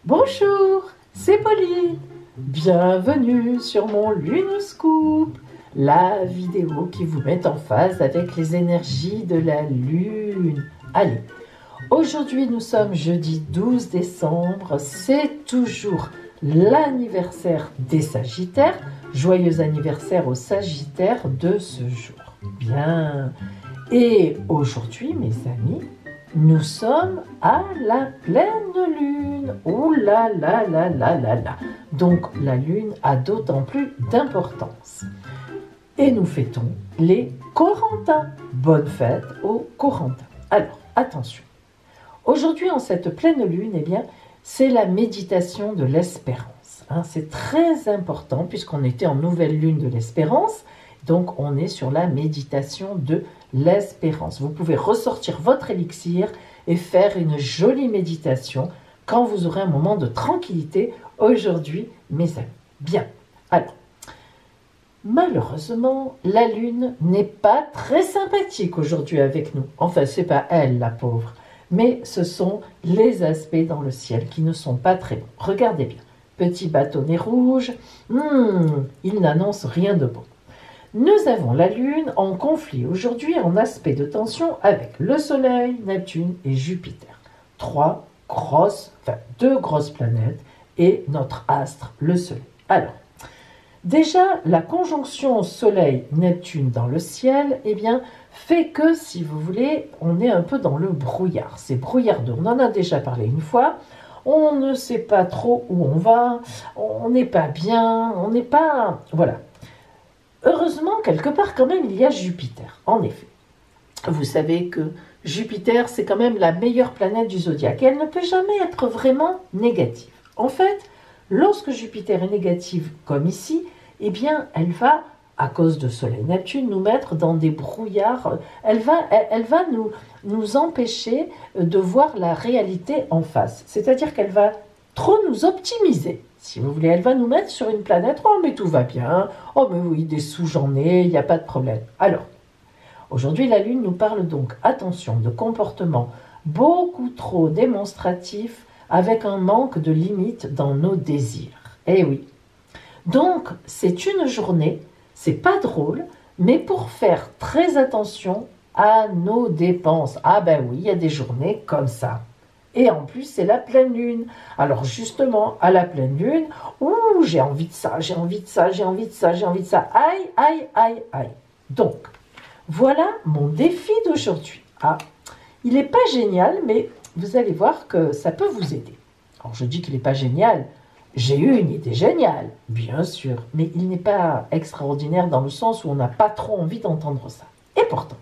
Bonjour, c'est Pauline. Bienvenue sur mon Lunoscope, la vidéo qui vous met en phase avec les énergies de la Lune. Allez, aujourd'hui nous sommes jeudi 12 décembre, c'est toujours l'anniversaire des Sagittaires. Joyeux anniversaire aux Sagittaires de ce jour. Bien. Et aujourd'hui, mes amis, nous sommes à la pleine lune. Oh là là là là là là. Donc la lune a d'autant plus d'importance. Et nous fêtons les Corentins. Bonne fête aux Corentins. Alors, attention. Aujourd'hui, en cette pleine lune, eh bien, c'est la méditation de l'espérance. C'est très important puisqu'on était en nouvelle lune de l'espérance. Donc, on est sur la méditation de l'espérance. Vous pouvez ressortir votre élixir et faire une jolie méditation quand vous aurez un moment de tranquillité aujourd'hui, mes amis. Bien. Alors, malheureusement, la lune n'est pas très sympathique aujourd'hui avec nous. Enfin, c'est pas elle, la pauvre. Mais ce sont les aspects dans le ciel qui ne sont pas très bons. Regardez bien. Petit bâtonnet rouge, il n'annonce rien de bon. Nous avons la Lune en conflit aujourd'hui en aspect de tension avec le Soleil, Neptune et Jupiter. Deux grosses planètes et notre astre, le Soleil. Alors, déjà, la conjonction Soleil-Neptune dans le ciel, eh bien, fait que, si vous voulez, on est un peu dans le brouillard. C'est brouillardeux, on en a déjà parlé une fois. On ne sait pas trop où on va, on n'est pas bien, on n'est pas... Voilà. Heureusement, quelque part, quand même, il y a Jupiter. En effet, vous savez que Jupiter, c'est quand même la meilleure planète du zodiaque. Et elle ne peut jamais être vraiment négative. En fait, lorsque Jupiter est négative, comme ici, eh bien, elle va, à cause de Soleil-Neptune, nous mettre dans des brouillards. Elle va nous empêcher de voir la réalité en face. C'est-à-dire qu'elle va trop nous optimiser. Si vous voulez, elle va nous mettre sur une planète, oh mais tout va bien, oh mais oui, des sous j'en ai, il n'y a pas de problème. Alors, aujourd'hui la Lune nous parle donc, attention, de comportements beaucoup trop démonstratifs avec un manque de limites dans nos désirs. Eh oui. Donc, c'est une journée, c'est pas drôle, mais pour faire très attention à nos dépenses. Ah ben oui, il y a des journées comme ça. Et en plus, c'est la pleine lune. Alors justement, à la pleine lune, j'ai envie de ça, j'ai envie de ça, j'ai envie de ça, j'ai envie de ça. Aïe, aïe, aïe, aïe. Donc, voilà mon défi d'aujourd'hui. Ah, il n'est pas génial, mais vous allez voir que ça peut vous aider. Alors je dis qu'il n'est pas génial. J'ai eu une idée géniale, bien sûr, mais il n'est pas extraordinaire dans le sens où on n'a pas trop envie d'entendre ça. Et pourtant,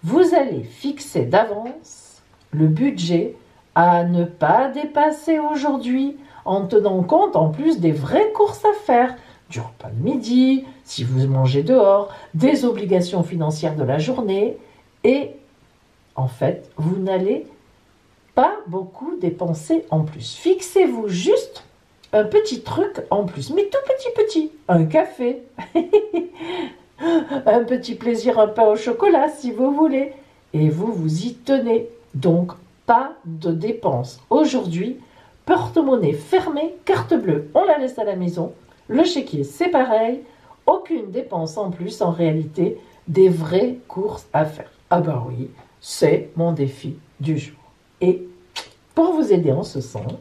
vous allez fixer d'avance le budget à ne pas dépasser aujourd'hui en tenant compte en plus des vraies courses à faire, du repas de midi, si vous mangez dehors, des obligations financières de la journée et en fait, vous n'allez pas beaucoup dépenser en plus. Fixez-vous juste un petit truc en plus, mais tout petit, un café, un petit plaisir, un pain au chocolat si vous voulez et vous vous y tenez. Donc, pas de dépenses. Aujourd'hui, porte-monnaie fermé, carte bleue, on la laisse à la maison. Le chéquier, c'est pareil. Aucune dépense en plus, en réalité, des vraies courses à faire. Ah ben oui, c'est mon défi du jour. Et pour vous aider en ce sens,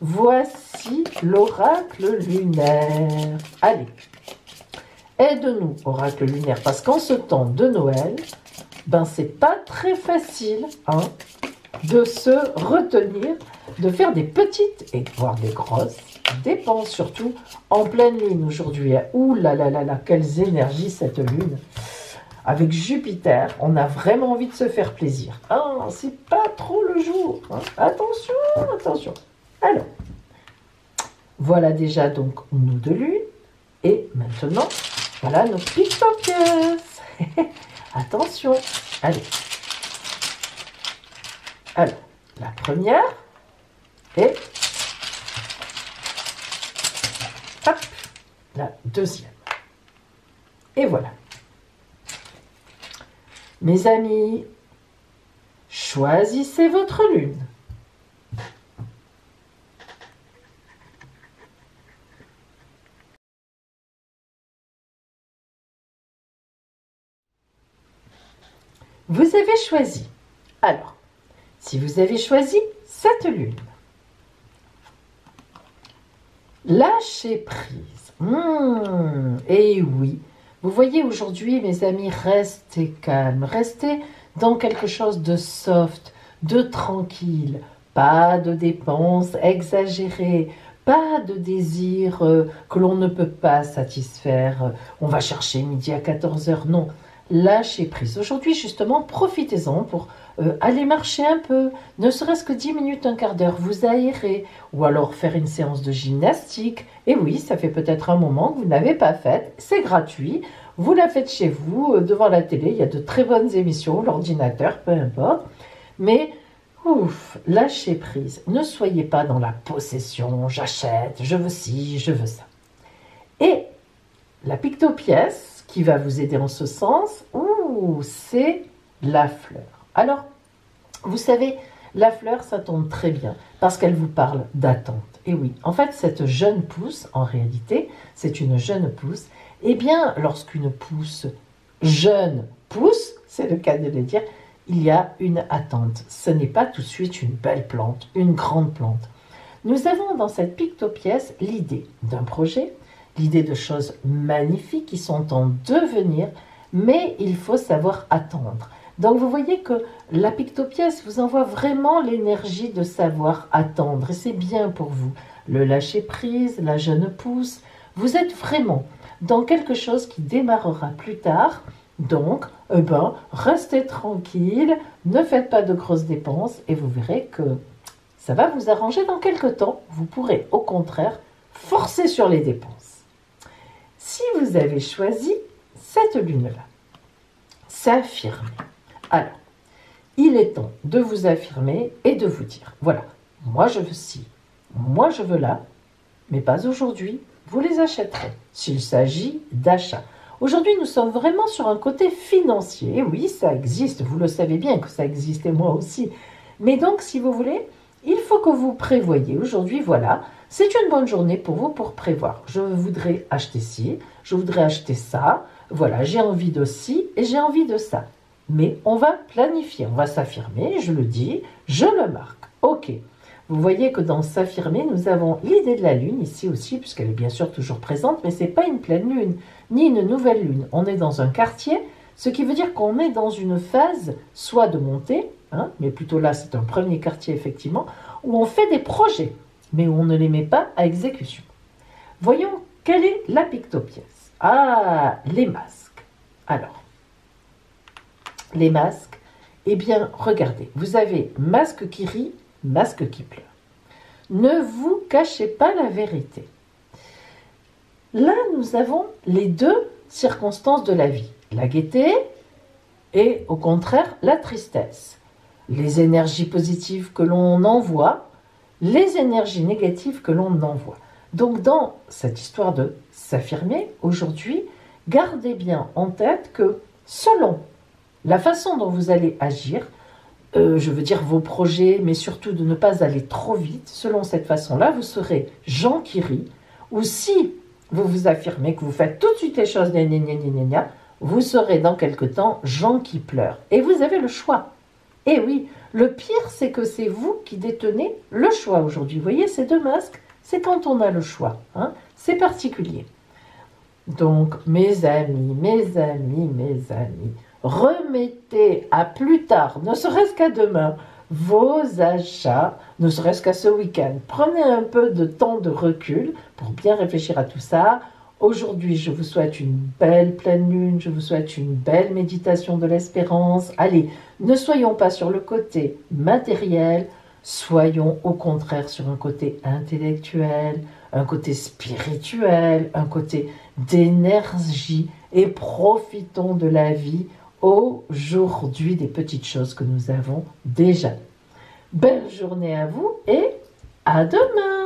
voici l'oracle lunaire. Allez, aide-nous, oracle lunaire, parce qu'en ce temps de Noël, c'est pas très facile de se retenir, de faire des petites et voire des grosses dépenses, surtout en pleine lune aujourd'hui. Ouh là là là là, quelles énergies cette lune. Avec Jupiter, on a vraiment envie de se faire plaisir. C'est pas trop le jour. Attention, attention. Alors, voilà déjà donc nous de lune. Et maintenant, voilà nos pickpockets. Attention, allez. Alors, la première et hop, la deuxième. Et voilà. Mes amis, choisissez votre lune. Vous avez choisi. Alors, si vous avez choisi cette lune, lâchez prise. Et oui, vous voyez aujourd'hui, mes amis, restez calmes, restez dans quelque chose de soft, de tranquille, pas de dépenses exagérées, pas de désirs que l'on ne peut pas satisfaire. On va chercher midi à 14 heures, non. Lâchez prise. Aujourd'hui, justement, profitez-en pour aller marcher un peu, ne serait-ce que 10 minutes, un quart d'heure, vous aérer, ou alors faire une séance de gymnastique. Et oui, ça fait peut-être un moment que vous n'avez pas fait, c'est gratuit, vous la faites chez vous, devant la télé, il y a de très bonnes émissions, l'ordinateur, peu importe, mais ouf, lâchez prise, ne soyez pas dans la possession, j'achète, je veux ci, je veux ça. Et la pictopièce qui va vous aider en ce sens, c'est la fleur. Alors, vous savez, la fleur, ça tombe très bien parce qu'elle vous parle d'attente. Et oui, en fait, cette jeune pousse, en réalité, c'est une jeune pousse. Eh bien, lorsqu'une pousse jeune pousse, c'est le cas de le dire, il y a une attente. Ce n'est pas tout de suite une belle plante, une grande plante. Nous avons dans cette pictopièce l'idée d'un projet, l'idée de choses magnifiques qui sont en devenir, mais il faut savoir attendre. Donc vous voyez que la pictopièce vous envoie vraiment l'énergie de savoir attendre, et c'est bien pour vous. Le lâcher-prise, la jeune pousse, vous êtes vraiment dans quelque chose qui démarrera plus tard. Donc, restez tranquille, ne faites pas de grosses dépenses, et vous verrez que ça va vous arranger dans quelques temps. Vous pourrez au contraire forcer sur les dépenses. Si vous avez choisi cette lune-là, s'affirmer. Alors, il est temps de vous affirmer et de vous dire, voilà, moi je veux ci, moi je veux là, mais pas aujourd'hui, vous les achèterez, s'il s'agit d'achat. Aujourd'hui, nous sommes vraiment sur un côté financier. Et oui, ça existe, vous le savez bien que ça existe, et moi aussi. Mais donc, si vous voulez, il faut que vous prévoyez. Aujourd'hui, voilà, c'est une bonne journée pour vous pour prévoir. Je voudrais acheter ci, je voudrais acheter ça, voilà, j'ai envie de ci et j'ai envie de ça. Mais on va planifier, on va s'affirmer, je le dis, je le marque. Ok, vous voyez que dans s'affirmer, nous avons l'idée de la lune ici aussi, puisqu'elle est bien sûr toujours présente, mais ce n'est pas une pleine lune, ni une nouvelle lune. On est dans un quartier, ce qui veut dire qu'on est dans une phase soit de montée, mais plutôt là c'est un premier quartier effectivement, où on fait des projets, mais où on ne les met pas à exécution. Voyons quelle est la pictopièce. Ah, les masques. Alors, les masques, eh bien, regardez, vous avez masque qui rit, masque qui pleure. Ne vous cachez pas la vérité. Là, nous avons les deux circonstances de la vie. La gaieté et, au contraire, la tristesse. Les énergies positives que l'on envoie, les énergies négatives que l'on envoie. Donc, dans cette histoire de s'affirmer, aujourd'hui, gardez bien en tête que selon la façon dont vous allez agir, je veux dire vos projets, mais surtout de ne pas aller trop vite, selon cette façon-là, vous serez Jean qui rit, ou si vous vous affirmez que vous faites tout de suite les choses, vous serez dans quelque temps Jean qui pleure. Et vous avez le choix. Et oui, le pire, c'est que c'est vous qui détenez le choix aujourd'hui. Vous voyez, ces deux masques, c'est quand on a le choix. C'est particulier. Donc, mes amis, remettez à plus tard, ne serait-ce qu'à demain, vos achats, ne serait-ce qu'à ce week-end. Prenez un peu de temps de recul pour bien réfléchir à tout ça. Aujourd'hui, je vous souhaite une belle pleine lune, je vous souhaite une belle méditation de l'espérance. Allez, ne soyons pas sur le côté matériel, soyons au contraire sur un côté intellectuel, un côté spirituel, un côté d'énergie et profitons de la vie aujourd'hui des petites choses que nous avons déjà. Belle journée à vous et à demain!